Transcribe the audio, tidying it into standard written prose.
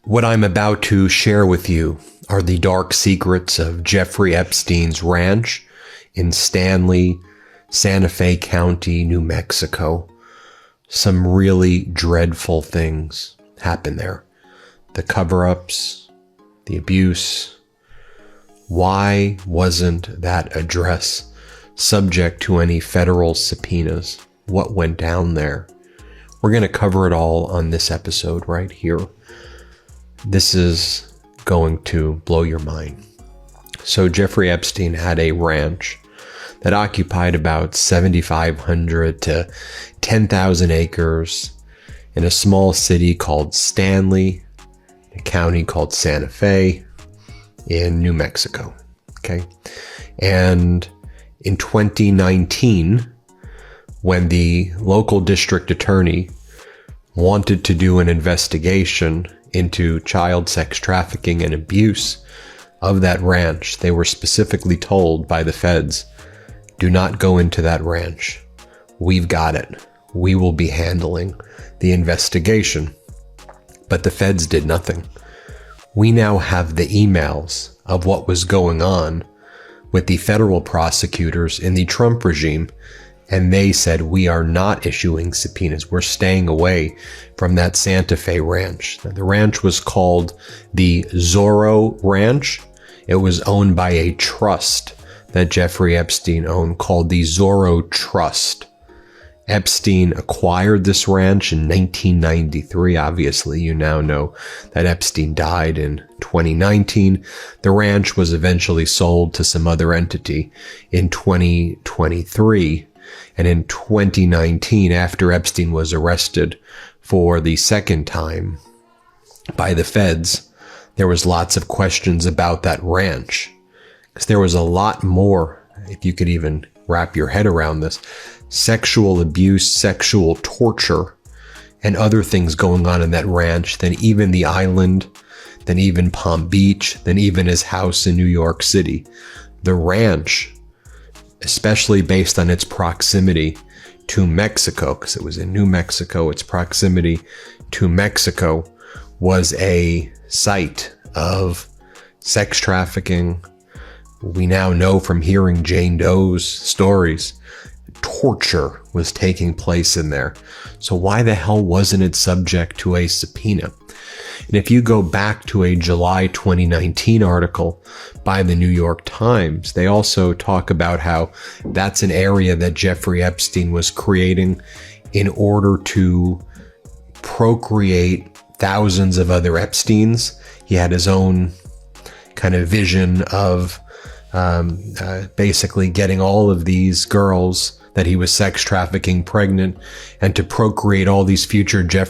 What I'm about to share with you are the dark secrets of Jeffrey Epstein's ranch in Stanley, Santa Fe County, New Mexico. Some really dreadful things happened there. The cover-ups, the abuse. Why wasn't that address subject to any federal subpoenas? What went down there? We're going to cover it all on this episode right here. This is going to blow your mind. So Jeffrey Epstein had a ranch that occupied about 7,500 to 10,000 acres in a small city called Stanley, a county called Santa Fe in New Mexico. Okay. And in 2019, when the local district attorney wanted to do an investigation into child sex trafficking and abuse of that ranch, they were specifically told by the feds, do not go into that ranch. We've got it. We will be handling the investigation. But the feds did nothing. We now have the emails of what was going on with the federal prosecutors in the Trump regime, and they said, we are not issuing subpoenas. We're staying away from that Santa Fe ranch. The ranch was called the Zorro Ranch. It was owned by a trust that Jeffrey Epstein owned called the Zorro Trust. Epstein acquired this ranch in 1993. Obviously, you now know that Epstein died in 2019. The ranch was eventually sold to some other entity in 2023. And in 2019, after Epstein was arrested for the second time by the feds, there was lots of questions about that ranch. Because there was a lot more, if you could even wrap your head around this, sexual abuse, sexual torture, and other things going on in that ranch than even the island, than even Palm Beach, than even his house in New York City. The ranch, especially based on its proximity to Mexico, because it was in New Mexico, its proximity to Mexico was a site of sex trafficking. We now know from hearing Jane Doe's stories, torture was taking place in there. So why the hell wasn't it subject to a subpoena? And if you go back to a July 2019 article by the New York Times, they also talk about how that's an area that Jeffrey Epstein was creating in order to procreate thousands of other Epsteins. He had his own kind of vision of basically getting all of these girls that he was sex trafficking pregnant and to procreate all these future